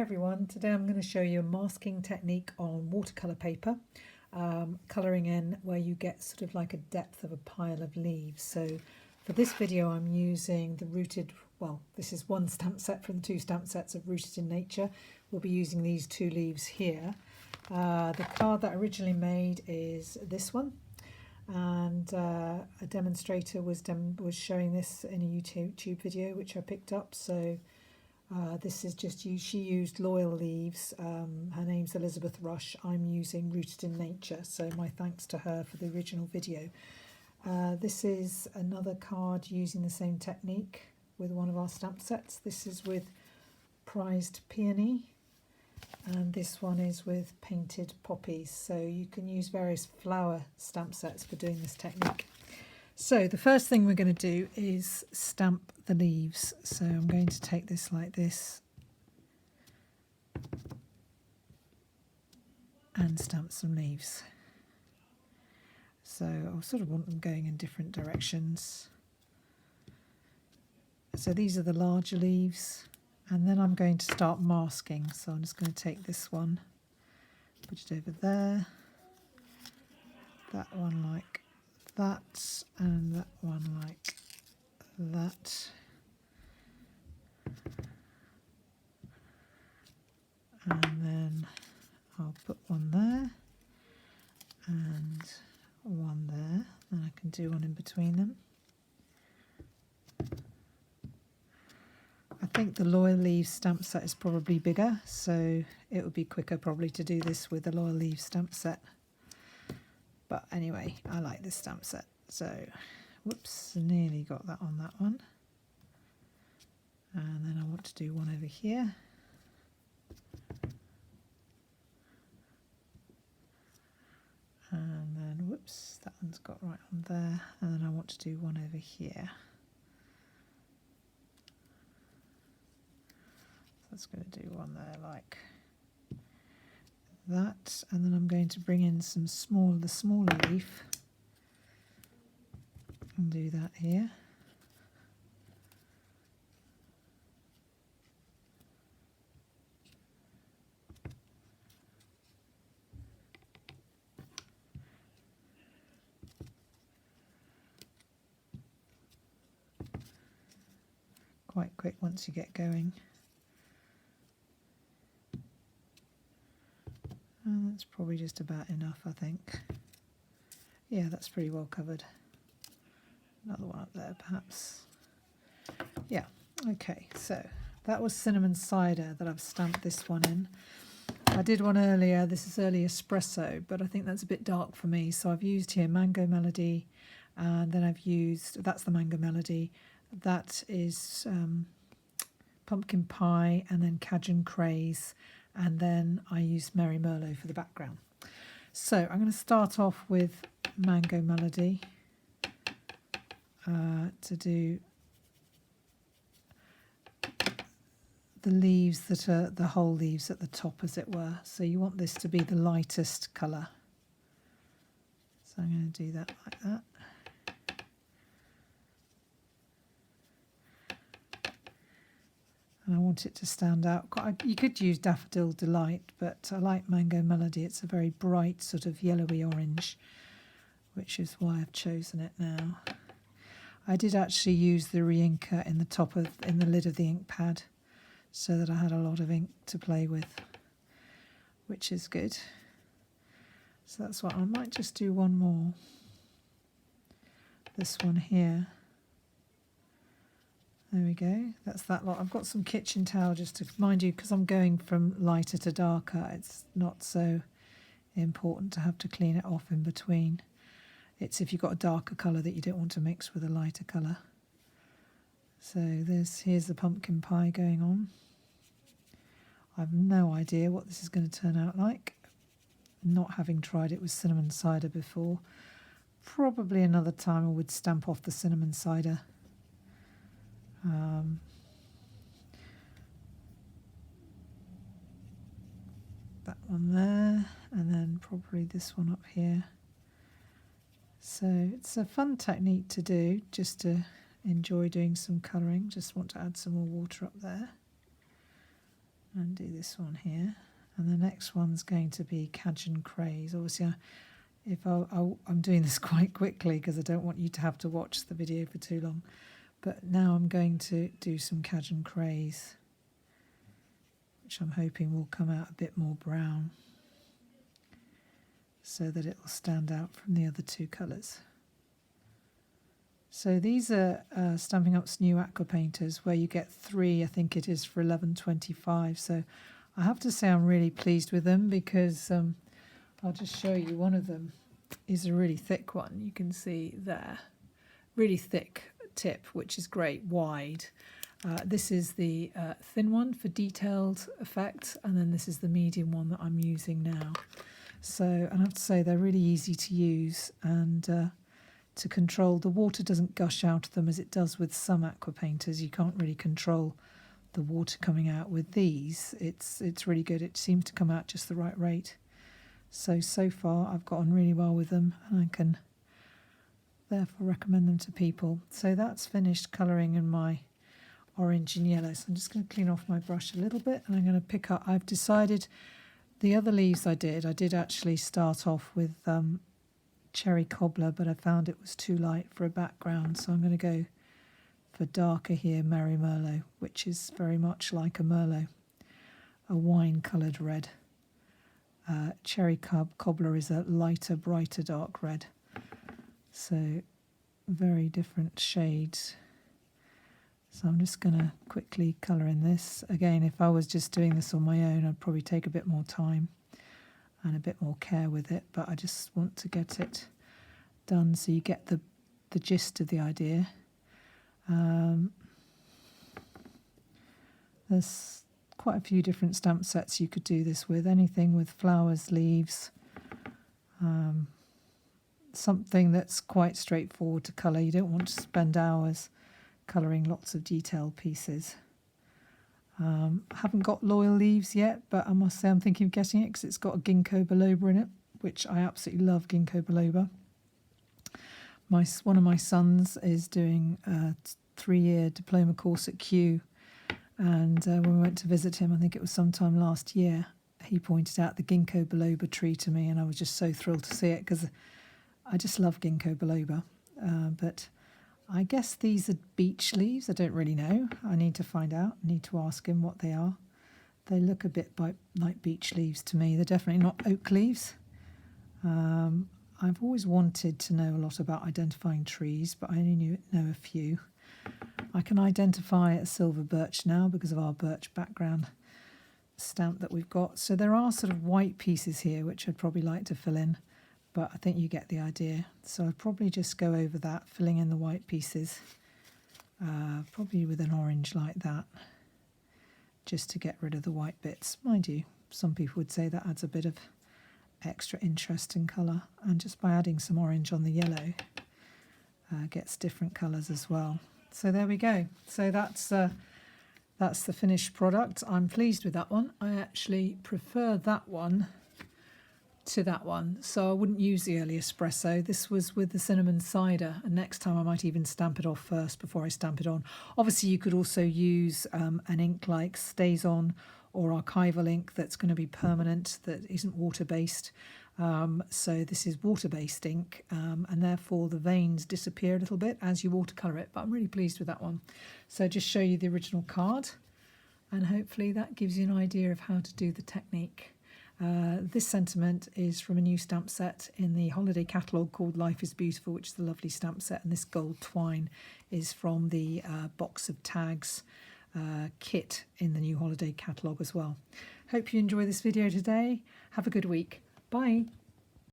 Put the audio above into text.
Everyone, today I'm going to show you a masking technique on watercolour paper, colouring in where you get sort of like a depth of a pile of leaves. So for this video I'm using the rooted, well, this is one stamp set from the two stamp sets of Rooted in Nature. We'll be using these two leaves here. The card that I originally made is this one, and a demonstrator was showing this in a YouTube video which I picked up. So this is just she used loyal leaves. Her name's Elizabeth Rush. I'm using Rooted in Nature, so my thanks to her for the original video. This is another card using the same technique with one of our stamp sets. This is with Prized Peony, and this one is with Painted Poppies. So you can use various flower stamp sets for doing this technique. So the first thing we're going to do is stamp the leaves. So I'm going to take this like this and stamp some leaves. So I sort of want them going in different directions. So these are the larger leaves, and then I'm going to start masking. So I'm just going to take this one, put it over there, that one like that, and that one like that. And then I'll put one there and one there, and I can do one in between them. I think the Loyal Leaves stamp set is probably bigger, so it would be quicker probably to do this with the Loyal Leaves stamp set. But anyway, I like this stamp set. So, whoops, nearly got that on that one. And then I want to do one over here. And then, whoops, that one's got right on there. And then I want to do one over here. So that's going to do one there like that. And then I'm going to bring in the smaller leaf and do that here. Quite quick once you get going. And that's probably just about enough, I think. Yeah, that's pretty well covered. Another one up there, perhaps. Yeah, okay, so that was Cinnamon Cider that I've stamped this one in. I did one earlier, this is Early Espresso, but I think that's a bit dark for me, so I've used here Mango Melody, and then I've used, that's the Mango Melody, that is Pumpkin Pie, and then Cajun Craze, and then I used Merry Merlot for the background. So I'm going to start off with Mango Melody to do the leaves that are the whole leaves at the top, as it were. So you want this to be the lightest colour. So I'm going to do that like that. And I want it to stand out. You could use Daffodil Delight, but I like Mango Melody. It's a very bright sort of yellowy orange, which is why I've chosen it now. I did actually use the re-inker in the lid of the ink pad, so that I had a lot of ink to play with, which is good. So that's what I might just do one more. This one here. There we go, that's that lot. I've got some kitchen towel just to mind you, because I'm going from lighter to darker. It's not so important to have to clean it off in between. It's if you've got a darker colour that you don't want to mix with a lighter colour. So here's the pumpkin pie going on. I've no idea what this is going to turn out like, not having tried it with cinnamon cider before. Probably another time I would stamp off the cinnamon cider. That one there, and then probably this one up here. So it's a fun technique to do, just to enjoy doing some colouring. Just want to add some more water up there. and do this one here. And the next one's going to be Cajun Craze. Obviously, I'm doing this quite quickly because I don't want you to have to watch the video for too long. But now I'm going to do some Cajun Craze, which I'm hoping will come out a bit more brown so that it will stand out from the other two colours. So these are Stampin' Up's new aqua painters, where you get 3, I think it is, for $11.25. So I have to say I'm really pleased with them, because I'll just show you. One of them is a really thick one. You can see there, really thick tip, which is great, wide. This is the thin one for detailed effect, and then this is the medium one that I'm using now. So I have to say they're really easy to use and to control. The water doesn't gush out of them as it does with some aqua painters. You can't really control the water coming out. With these, it's really good. It seems to come out just the right rate. So far I've got on really well with them, and I can therefore recommend them to people. So that's finished colouring in my orange and yellow. So I'm just going to clean off my brush a little bit, and I'm going to pick up, I've decided the other leaves I did actually start off with cherry cobbler, but I found it was too light for a background, so I'm going to go for darker here, Merry Merlot, which is very much like a Merlot, a wine coloured red. Cherry cobbler is a lighter, brighter dark red. So very different shades. So I'm just going to quickly colour in this. Again, if I was just doing this on my own, I'd probably take a bit more time and a bit more care with it, but I just want to get it done so you get the gist of the idea. There's quite a few different stamp sets you could do this with, anything with flowers, leaves, something that's quite straightforward to colour. You don't want to spend hours colouring lots of detailed pieces. I haven't got Loyal Leaves yet, but I must say I'm thinking of getting it because it's got a ginkgo biloba in it, which I absolutely love ginkgo biloba. One of my sons is doing a 3-year diploma course at Kew, and when we went to visit him, I think it was sometime last year, he pointed out the ginkgo biloba tree to me, and I was just so thrilled to see it because I just love ginkgo biloba. But I guess these are beech leaves. I don't really know. I need to find out. I need to ask him what they are. They look a bit like beech leaves to me. They're definitely not oak leaves. I've always wanted to know a lot about identifying trees, but I only know a few. I can identify a silver birch now because of our birch background stamp that we've got. So there are sort of white pieces here, which I'd probably like to fill in, but I think you get the idea. So I'd probably just go over that, filling in the white pieces, probably with an orange like that, just to get rid of the white bits. Mind you, some people would say that adds a bit of extra interest in colour, and just by adding some orange on the yellow gets different colours as well. So there we go. So that's the finished product. I'm pleased with that one. I actually prefer that one to that one, so I wouldn't use the early espresso. This was with the cinnamon cider, and next time I might even stamp it off first before I stamp it on. Obviously you could also use an ink like Stays On or archival ink that's going to be permanent, that isn't water-based. So this is water-based ink, and therefore the veins disappear a little bit as you watercolour it, but I'm really pleased with that one. So just show you the original card, and hopefully that gives you an idea of how to do the technique. This sentiment is from a new stamp set in the holiday catalogue called Life is Beautiful, which is a lovely stamp set, and this gold twine is from the box of tags kit in the new holiday catalogue as well. Hope you enjoy this video today. Have a good week. Bye.